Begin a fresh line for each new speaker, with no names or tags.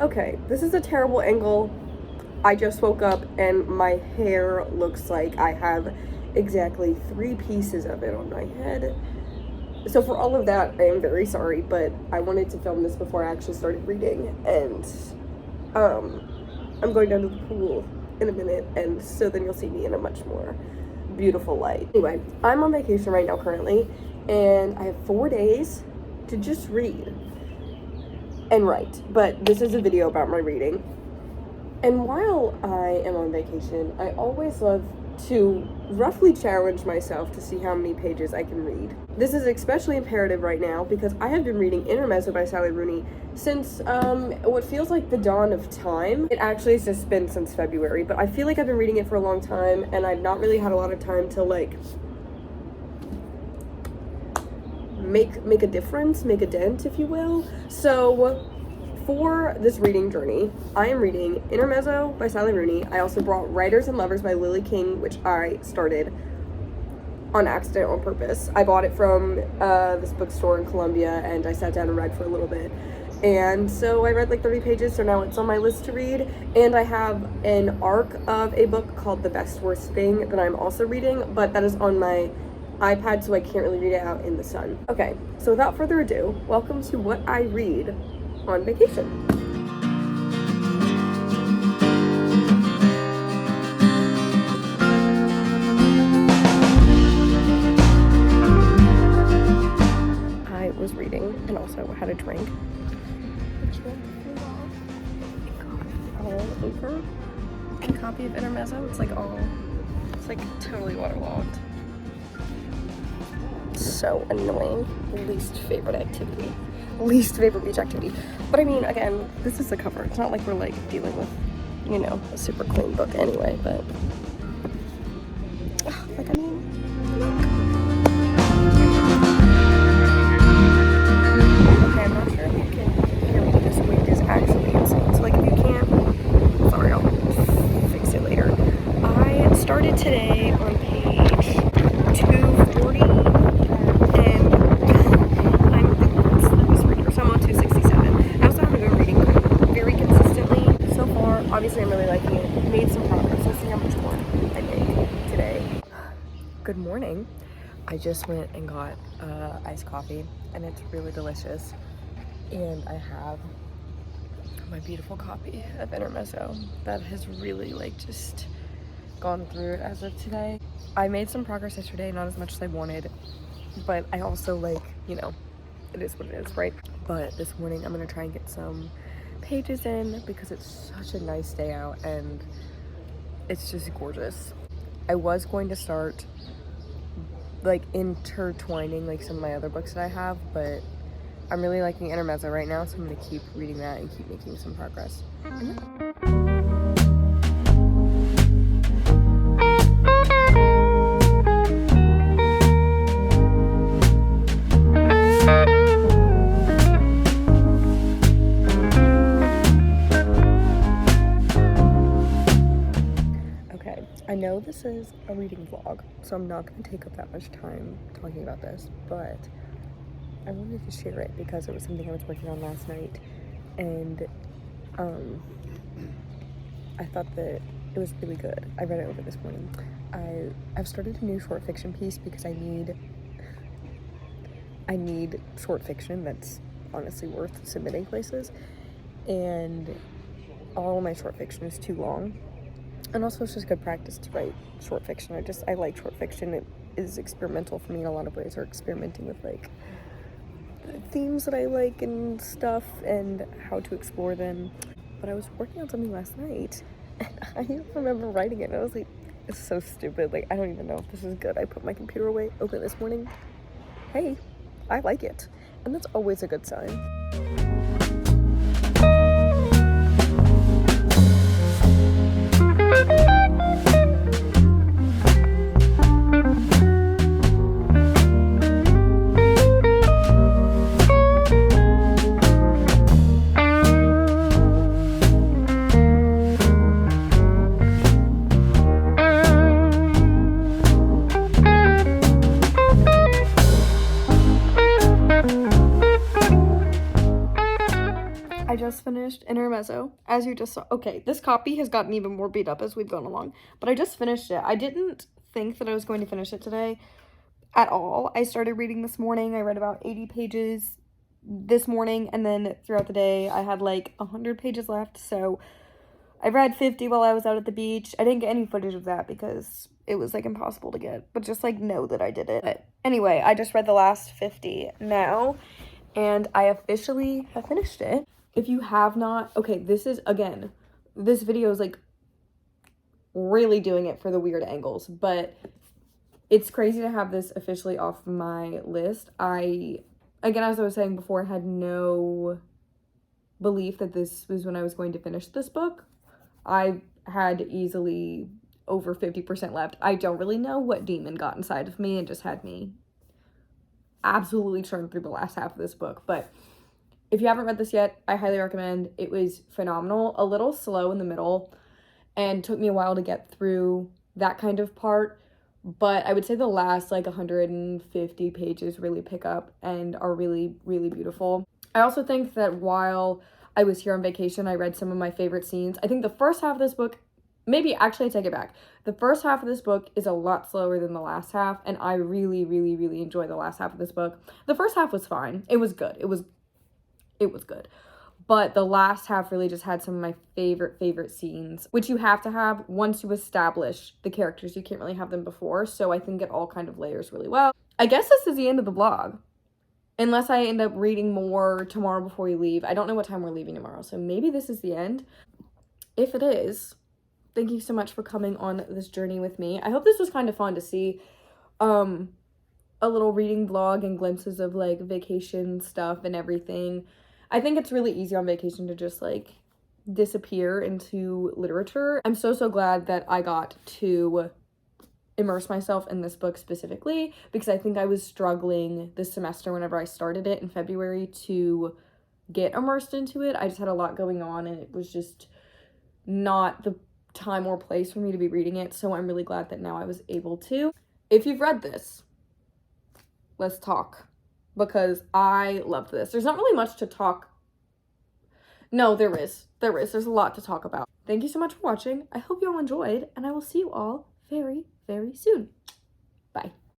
Okay, this is a terrible angle. I just woke up and my hair looks like I have exactly 3 pieces of it on my head. So for all of that, I am very sorry, but I wanted to film this before I actually started reading, and I'm going down to the pool in a minute, and so then you'll see me in a much more beautiful light. Anyway, I'm on vacation right now currently, and I have 4 days to just read and write, but this is a video about my reading. And while I am on vacation, I always love to roughly challenge myself to see how many pages I can read. This is especially imperative right now because I have been reading Intermezzo by Sally Rooney since what feels like the dawn of time. It actually has just been since February, but I feel like I've been reading it for a long time and I've not really had a lot of time to like make a difference, make a dent, if you will. So for this reading journey, I am reading Intermezzo by Sally Rooney. I also brought Writers and Lovers by Lily King, which I started on accident on purpose. I bought it from this bookstore in Columbia, and I sat down and read for a little bit. And so I read like 30 pages, so now it's on my list to read. And I have an arc of a book called The Best Worst Thing that I'm also reading, but that is on my iPad, so I can't really read it out in the sun. Okay, so without further ado, welcome to what I read on vacation. I was reading and also had a drink. All over a copy of Intermezzo. It's like totally waterlogged. So annoying. Least favorite activity. Least favorite beach activity. But I mean, again, this is the cover. It's not like we're like dealing with, you know, a super clean book anyway, but like, I mean, look. Okay, I'm not sure if you can hear me. This wind is actually insane. So like, if you can't, sorry, I'll fix it later. I started today on page 240. Obviously, I'm really liking it. Made some progress. Let's see how much more I make today. Good morning. I just went and got iced coffee, and it's really delicious. And I have my beautiful copy of Intermezzo that has really like just gone through it as of today. I made some progress yesterday, not as much as I wanted, but I also like, you know, it is what it is, right? But this morning I'm gonna try and get some pages in because it's such a nice day out and it's just gorgeous. I was going to start like intertwining like some of my other books that I have, but I'm really liking Intermezzo right now, so I'm gonna keep reading that and keep making some progress. I know this is a reading vlog, so I'm not going to take up that much time talking about this, but I wanted to share it because it was something I was working on last night, and I thought that it was really good. I read it over this morning. I've started a new short fiction piece because I need short fiction that's honestly worth submitting places, and all of my short fiction is too long. And also it's just good practice to write short fiction. I like short fiction. It is experimental for me in a lot of ways, or experimenting with like themes that I like and stuff and how to explore them. But I was working on something last night and I remember writing it and I was like, it's so stupid. Like, I don't even know if this is good. I put my computer away, opened it this morning. Hey, I like it. And that's always a good sign.
intermezzo, as you just saw. Okay, this copy has gotten even more beat up as we've gone along, but I just finished it. I didn't think that I was going to finish it today at all. I started reading this morning. I read about 80 pages this morning, and then throughout the day I had like 100 pages left, so I read 50 while I was out at the beach. I didn't get any footage of that because it was like impossible to get, but just like know that I did it. But anyway, I just read the last 50 now, and I officially have finished it. If you have not, okay, this is, again, this video is like really doing it for the weird angles, but it's crazy to have this officially off my list. Again, as I was saying before, I had no belief that this was when I was going to finish this book. I had easily over 50% left. I don't really know what demon got inside of me and just had me absolutely churn through the last half of this book. But if you haven't read this yet, I highly recommend. It was phenomenal. A little slow in the middle and took me a while to get through that kind of part. But I would say the last like 150 pages really pick up and are really, really beautiful. I also think that while I was here on vacation, I read some of my favorite scenes. I think the first half of this book, maybe actually I take it back. The first half of this book is a lot slower than the last half, and I really, really, really enjoy the last half of this book. The first half was fine. It was good. It was good. But the last half really just had some of my favorite scenes, which you have to have once you establish the characters. You can't really have them before, so I think it all kind of layers really well. I guess this is the end of the vlog. Unless I end up reading more tomorrow before we leave. I don't know what time we're leaving tomorrow, so maybe this is the end. If it is, thank you so much for coming on this journey with me. I hope this was kind of fun to see a little reading vlog and glimpses of like vacation stuff and everything. I think it's really easy on vacation to just like disappear into literature. I'm so glad that I got to immerse myself in this book specifically, because I think I was struggling this semester whenever I started it in February to get immersed into it. I just had a lot going on and it was just not the time or place for me to be reading it, so I'm really glad that now I was able to. If you've read this, let's talk, because I loved this. There's not really much to talk. No, there is. There's a lot to talk about. Thank you so much for watching. I hope you all enjoyed, and I will see you all very, very soon. Bye.